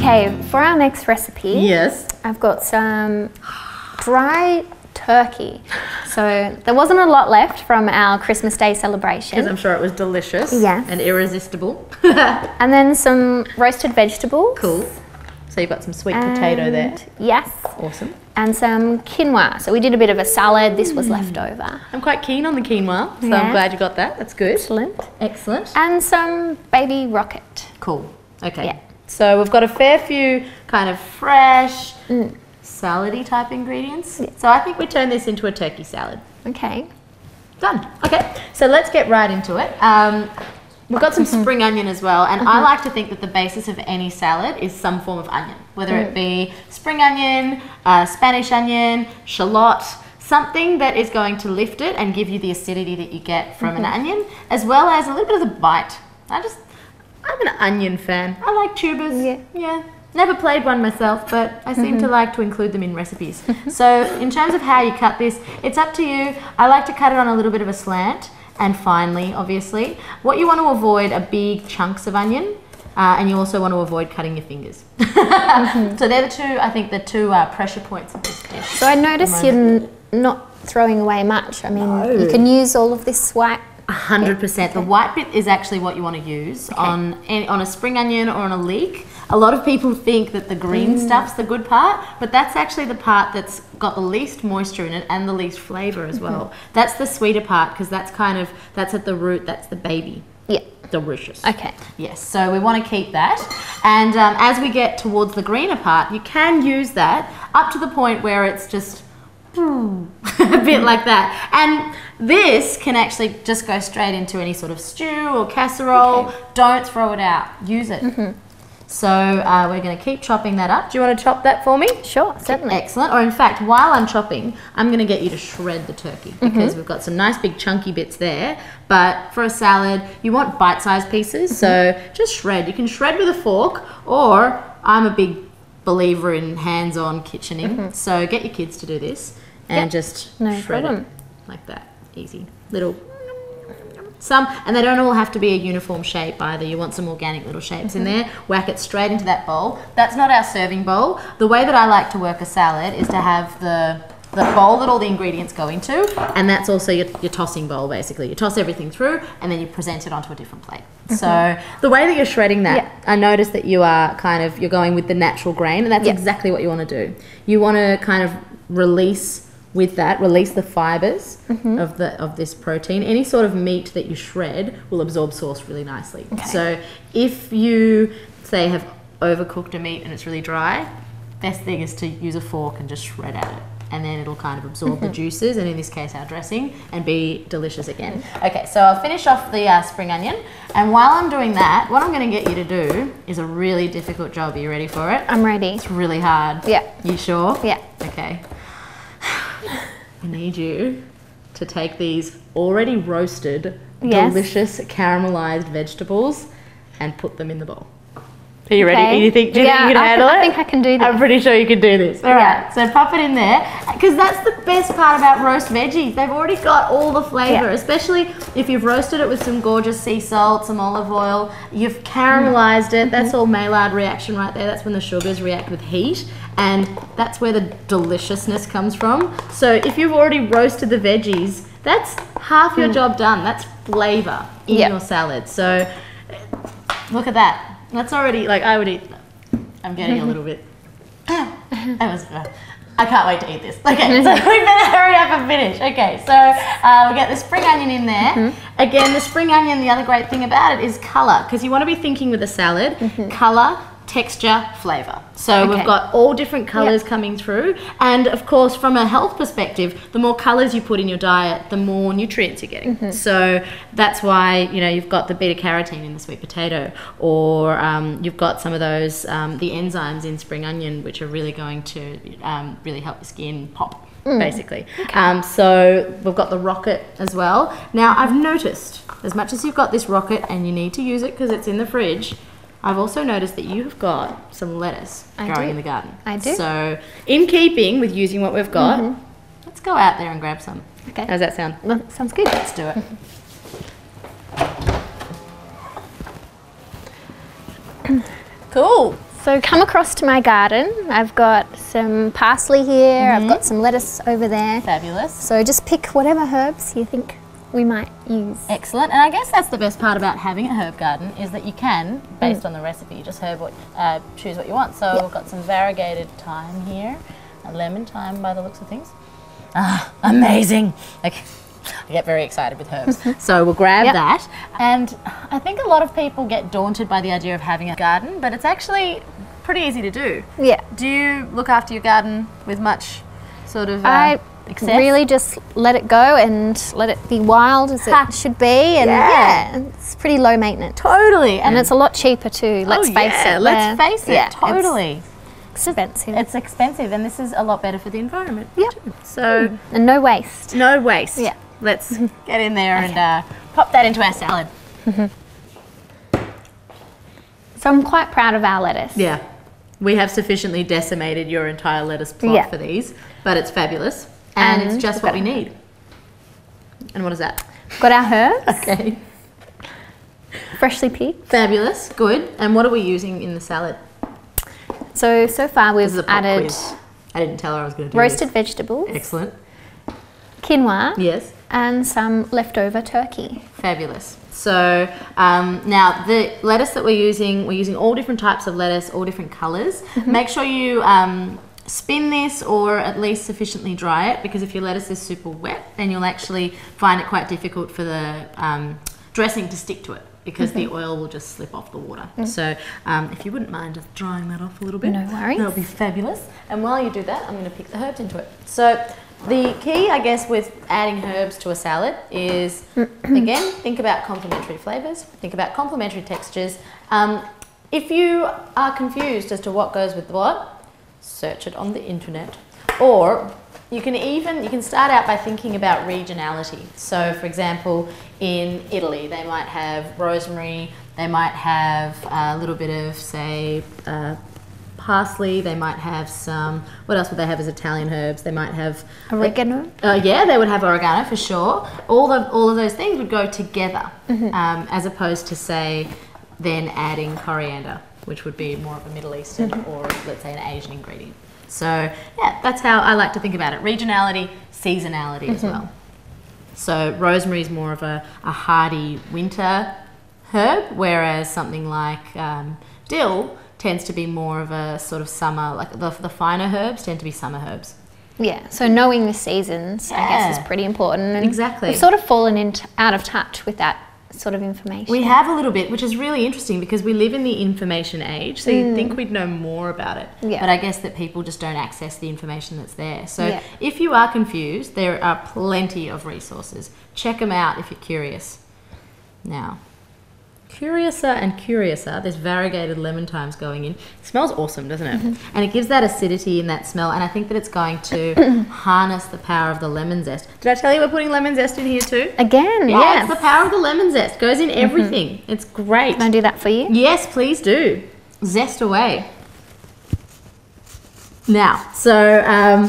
Okay, for our next recipe, yes, I've got some dry turkey. So there wasn't a lot left from our Christmas Day celebration. because I'm sure it was delicious. Yes. And irresistible. And then some roasted vegetables. Cool. So you've got some sweet potato there. Yes. Awesome. And some quinoa. So we did a bit of a salad. This was left over. I'm quite keen on the quinoa, so Yeah. I'm glad you got that. That's good. Excellent. Excellent. And some baby rocket. Cool. Okay. Yeah. So we've got a fair few kind of fresh, salady type ingredients. Yeah. So I think we turn this into a turkey salad. Okay. Done. Okay. So let's get right into it. We've got some spring onion as well, and I like to think that the basis of any salad is some form of onion, whether it be spring onion, Spanish onion, shallot, something that is going to lift it and give you the acidity that you get from an onion, as well as a little bit of the bite. I'm an onion fan. I like tubers. Yeah. Never played one myself, but I seem to like to include them in recipes. So in terms of how you cut this, it's up to you. I like to cut it on a little bit of a slant and finely, obviously. What you want to avoid are big chunks of onion, and you also want to avoid cutting your fingers. So they're the two pressure points of this dish. So I noticed you're not throwing away much. I mean, you can use all of this white. 100%. The white bit is actually what you want to use on a spring onion or on a leek. A lot of people think that the green stuff's the good part, but that's actually the part that's got the least moisture in it and the least flavour as well. That's the sweeter part, because that's at the root, that's the baby. Yeah. Delicious. Okay. Yes, so we want to keep that. And as we get towards the greener part, you can use that up to the point where it's just a bit like that. And this can actually just go straight into any sort of stew or casserole. Okay. Don't throw it out. Use it. So we're going to keep chopping that up. Do you want to chop that for me? Sure, certainly. Excellent. Or in fact, while I'm chopping, I'm going to get you to shred the turkey, because we've got some nice big chunky bits there. But for a salad, you want bite-sized pieces. So just shred. You can shred with a fork, or I'm a big believer in hands-on kitchening. So get your kids to do this and just shred it like that. Easy. Little and they don't all have to be a uniform shape either. You want some organic little shapes in there. Whack it straight into that bowl. That's not our serving bowl. The way that I like to work a salad is to have the bowl that all the ingredients go into, and that's also your tossing bowl, basically. You toss everything through and then you present it onto a different plate. So the way that you're shredding that, I noticed that you're going with the natural grain, and that's exactly what you want to do. You want to kind of release the fibers of this protein. Any sort of meat that you shred will absorb sauce really nicely. So if you say have overcooked a meat and it's really dry, best thing is to use a fork and just shred at it, and then it'll kind of absorb the juices, and in this case our dressing, and be delicious again. Okay, so I'll finish off the spring onion, and while I'm doing that, what I'm going to get you to do is a really difficult job. Are you ready for it? I'm ready. It's really hard. Yeah. You sure? Yeah. Okay. I need you to take these already roasted, delicious caramelized vegetables and put them in the bowl. Are you ready? Do you think you can handle it? I think I can do this. I'm pretty sure you can do this. All right, so pop it in there, because that's the best part about roast veggies. They've already got all the flavour, especially if you've roasted it with some gorgeous sea salt, some olive oil, you've caramelized it. That's all Maillard reaction right there. That's when the sugars react with heat, and that's where the deliciousness comes from. So if you've already roasted the veggies, that's half your job done. That's flavour in your salad. So look at that. That's already, I would eat that. I'm getting a little bit, I can't wait to eat this. Okay, so we better hurry up and finish. Okay, so we get the spring onion in there. Again, the spring onion, the other great thing about it is colour, because you want to be thinking with a salad, colour, texture, flavour. So we've got all different colours coming through, and of course from a health perspective, the more colours you put in your diet, the more nutrients you're getting. So that's why, you know, you've got the beta carotene in the sweet potato, or you've got some of those the enzymes in spring onion, which are really going to really help your skin pop. Basically. So we've got the rocket as well. Now I've noticed, as much as you've got this rocket and you need to use it because it's in the fridge, I've also noticed that you have got some lettuce growing in the garden. I do. So in keeping with using what we've got, let's go out there and grab some. Okay. How does that sound? Well, sounds good. Let's do it. Cool. So come across to my garden. I've got some parsley here, I've got some lettuce over there. Fabulous. So just pick whatever herbs you think we might use. Excellent. And I guess that's the best part about having a herb garden is that you can, based on the recipe, just choose what you want. So we've got some variegated thyme here, a lemon thyme by the looks of things. Ah, amazing. Okay. I get very excited with herbs. So we'll grab that. And I think a lot of people get daunted by the idea of having a garden, but it's actually pretty easy to do. Yeah. Do you look after your garden with much sort of excess? Really just let it go and let it be wild as it should be. And it's pretty low maintenance. Totally. And it's a lot cheaper too, let's face it. Let's face it, Yeah, totally. Expensive. It's expensive, and this is a lot better for the environment. Yeah. Too. So And no waste. no waste. Yeah. Let's get in there and pop that into our salad. So I'm quite proud of our lettuce. Yeah. We have sufficiently decimated your entire lettuce plot for these, but it's fabulous. And it's just what we need. And what is that? Got our herbs. Okay. Freshly picked. Fabulous. Good. And what are we using in the salad? So far This is we've a pop added quiz. I didn't tell her I was going to do roasted this. vegetables, Excellent. quinoa, Yes. and some leftover turkey. Fabulous. So now the lettuce that we're using all different types of lettuce, all different colours. Make sure you spin this or at least sufficiently dry it, because if your lettuce is super wet, then you'll actually find it quite difficult for the dressing to stick to it, because the oil will just slip off the water. So if you wouldn't mind just drying that off a little bit. No worries. That'll be fabulous. And while you do that, I'm going to pick the herbs into it. So the key, I guess, with adding herbs to a salad is, again, think about complementary flavours, think about complementary textures. If you are confused as to what goes with what, search it on the internet. Or you can start out by thinking about regionality. So, for example, in Italy, they might have rosemary, they might have a little bbit of, say, parsley, they might have some, what else would they have as Italian herbs? They might have Oregano? Yeah, they would have oregano for sure. All of those things would go together, as opposed to, say, then adding coriander, which would be more of a Middle Eastern or, let's say, an Asian ingredient. So yeah, that's how I like to think about it. Regionality, seasonality as well. So rosemary is more of a hardy winter herb, whereas something like dill tends to be more of a sort of summer, like the finer herbs tend to be summer herbs. Yeah, so knowing the seasons, I guess, is pretty important. And exactly. we've sort of fallen out of touch with that sort of information. We have a little bit, which is really interesting because we live in the information age, so you'd think we'd know more about it. Yeah. But I guess that people just don't access the information that's there. So if you are confused, there are plenty of resources. Check them out if you're curious. Now, curiouser and curiouser, there's variegated lemon thymes going in. It smells awesome, doesn't it? And it gives that acidity in that smell, and I think that it's going to harness the power of the lemon zest. Did I tell you we're putting lemon zest in here too? Again, yeah. It's the power of the lemon zest. Goes in everything. It's great. Can I do that for you? Yes, please do. Zest away. Now, so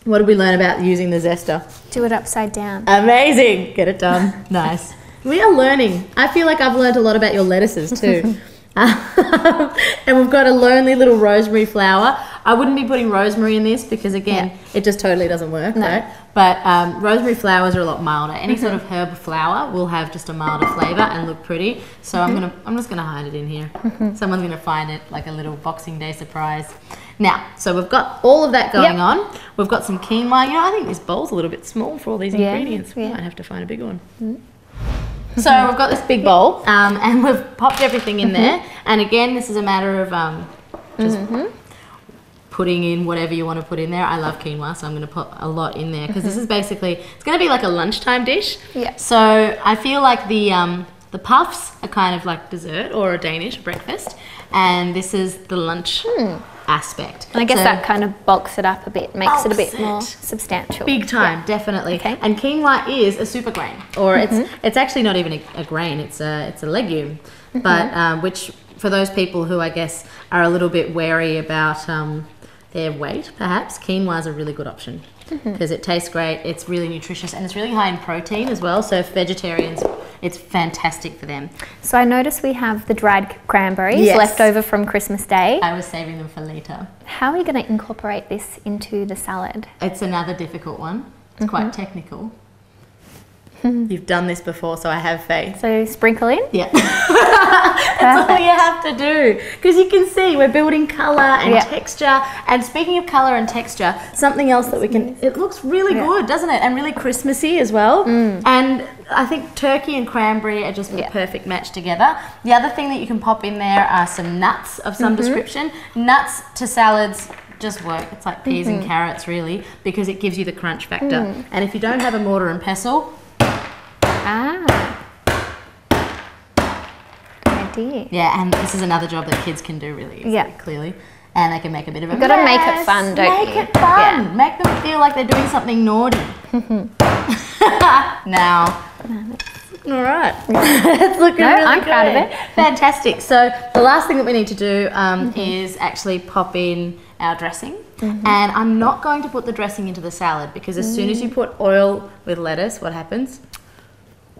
what did we learn about using the zester? Do it upside down. Amazing. Get it done. Nice. We are learning. I feel like I've learned a lot about your lettuces too. And we've got a lonely little rosemary flower. I wouldn't be putting rosemary in this because, again, it just totally doesn't work. No. Right? But rosemary flowers are a lot milder. Any sort of herb flower will have just a milder flavour and look pretty. So I'm just gonna hide it in here. Someone's gonna find it like a little Boxing Day surprise. Now, so we've got all of that going on. We've got some quinoa. You know, I think this bowl's a little bit small for all these ingredients. We might have to find a bigger one. So we've got this big bowl and we've popped everything in there. And again, this is a matter of just putting in whatever you want to put in there. I love quinoa, so I'm going to put a lot in there because this is basically, it's going to be like a lunchtime dish. Yeah. So I feel like the puffs are kind of like dessert or a Danish breakfast, and this is the lunch aspect. And I guess that kind of bulks it up a bit, makes it a bit more substantial. Big time, definitely. Okay. And quinoa is a super grain, or it's actually not even a grain. It's a legume, but which for those people who I guess are a little bit wary about their weight, perhaps quinoa is a really good option because it tastes great. It's really nutritious and it's really high in protein as well. So if vegetarians it's fantastic for them. So I noticed we have the dried cranberries left over from Christmas Day. I was saving them for later. How are you going to incorporate this into the salad? It's another difficult one. It's quite technical. You've done this before, so I have faith. So sprinkle in? Yeah. That's all you have to do. Because you can see we're building colour and texture. And speaking of colour and texture, something else that we can... It looks really good, doesn't it? And really Christmassy as well. And I think turkey and cranberry are just the perfect match together. The other thing that you can pop in there are some nuts of some description. Nuts to salads just work. It's like peas and carrots, really, because it gives you the crunch factor. And if you don't have a mortar and pestle... Good idea. Yeah, and this is another job that kids can do really easily, clearly. And they can make a bit of a mess. You've got to make it fun, don't you? Make it fun. Yeah. Make them feel like they're doing something naughty. Now, all right. It's looking really I'm good. proud of it. Fantastic. So the last thing that we need to do is actually pop in our dressing. And I'm not going to put the dressing into the salad because as soon as you put oil with lettuce, what happens?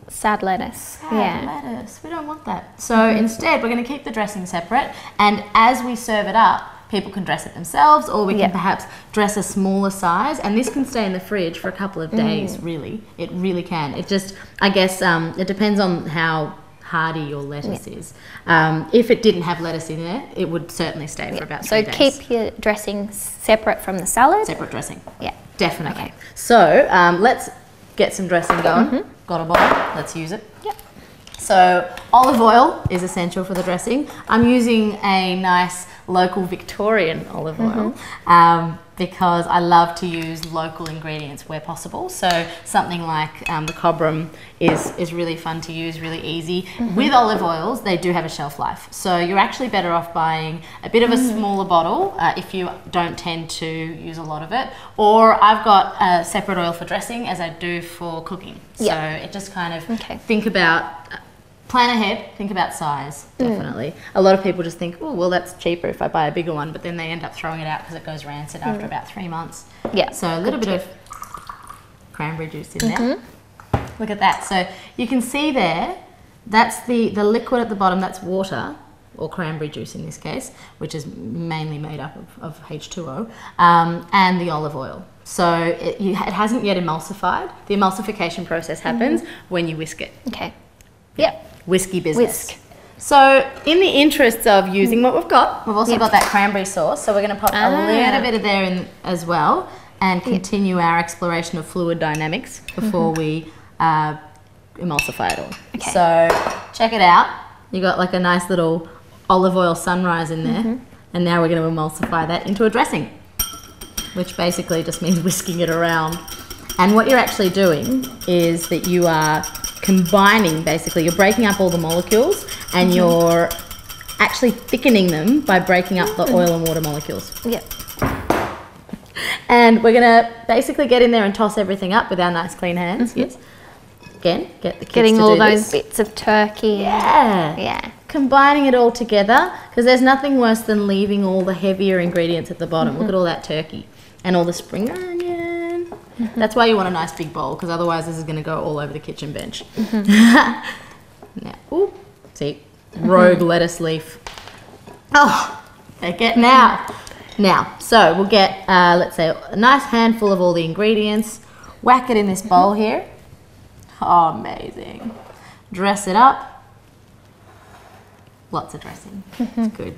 Sad lettuce. Sad lettuce. We don't want that. So instead, we're going to keep the dressing separate. And as we serve it up, people can dress it themselves, or we can perhaps dress a smaller size. And this can stay in the fridge for a couple of days, really. It really can. It just, I guess, it depends on how hardy your lettuce is. If it didn't have lettuce in there, it would certainly stay for about 3 days. So keep your dressing separate from the salad? Separate dressing. Yeah. Definitely. Okay. So let's get some dressing going. Got a bottle, let's use it. Yep. So olive oil is essential for the dressing. I'm using a nice local Victorian olive oil because I love to use local ingredients where possible. So something like the cobram is really fun to use, really easy. With olive oils, they do have a shelf life. So you're actually better off buying a bit of a smaller bottle if you don't tend to use a lot of it. Or I've got a separate oil for dressing as I do for cooking. So it just kind of think about... Plan ahead, think about size, definitely. A lot of people just think, oh, well, that's cheaper if I buy a bigger one, but then they end up throwing it out because it goes rancid after about 3 months. Yeah. So a little bit of cranberry juice in there. Look at that. So you can see there, that's the liquid at the bottom, that's water, or cranberry juice in this case, which is mainly made up of H2O, and the olive oil. So it hasn't yet emulsified. The emulsification process happens when you whisk it. Okay. Yep. Whiskey business. So in the interests of using what we've got, we've also got that cranberry sauce. So we're going to pop a little bit of there in as well and continue our exploration of fluid dynamics before we emulsify it all. Okay. So check it out. You got like a nice little olive oil sunrise in there. And now we're going to emulsify that into a dressing, which basically just means whisking it around. And what you're actually doing is that you are combining, basically, you're breaking up all the molecules and you're actually thickening them by breaking up the oil and water molecules. Yep. And we're going to basically get in there and toss everything up with our nice clean hands. Yes. Again, get the kids Getting to all do those this. bits of turkey. Yeah. Combining it all together, because there's nothing worse than leaving all the heavier ingredients at the bottom. Look at all that turkey and all the spring onion. That's why you want a nice big bowl, because otherwise this is going to go all over the kitchen bench. Now, ooh, see, rogue lettuce leaf. Oh, they're getting out. Now, so we'll get, let's say, a nice handful of all the ingredients, whack it in this bowl here. Oh, amazing. Dress it up. Lots of dressing. It's good.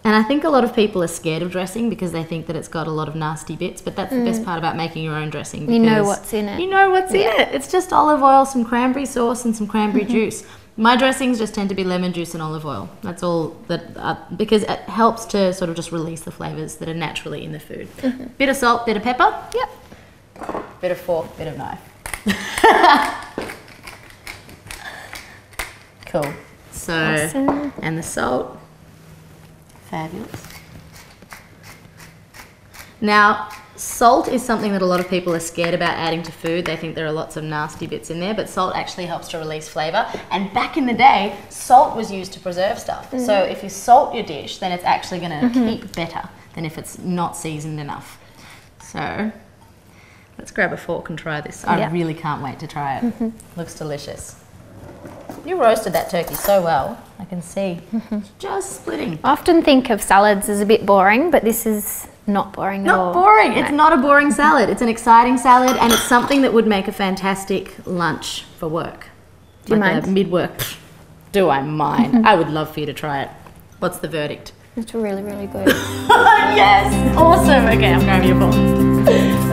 And I think a lot of people are scared of dressing because they think that it's got a lot of nasty bits, but that's the best part about making your own dressing. You know what's in it. You know what's in it. It's just olive oil, some cranberry sauce, and some cranberry juice. My dressings just tend to be lemon juice and olive oil. That's all that, because it helps to sort of just release the flavours that are naturally in the food. Bit of salt, bit of pepper. Yep. Bit of fork, bit of knife. Cool. So, awesome. And the salt. Fabulous. Now, salt is something that a lot of people are scared about adding to food. They think there are lots of nasty bits in there, but salt actually helps to release flavour. And back in the day, salt was used to preserve stuff. So if you salt your dish, then it's actually going to keep better than if it's not seasoned enough. So Let's grab a fork and try this. I Yeah. really can't wait to try it. Looks delicious. You roasted that turkey so well. I can see. It's just splitting. I often think of salads as a bit boring, but this is not boring at all. Not boring. It's not a boring salad. It's an exciting salad, and it's something that would make a fantastic lunch for work. Do you mind? Mid-work. Do I mind? I would love for you to try it. What's the verdict? It's really, really good. Yes! Awesome! Okay, I'm grabbing your phone.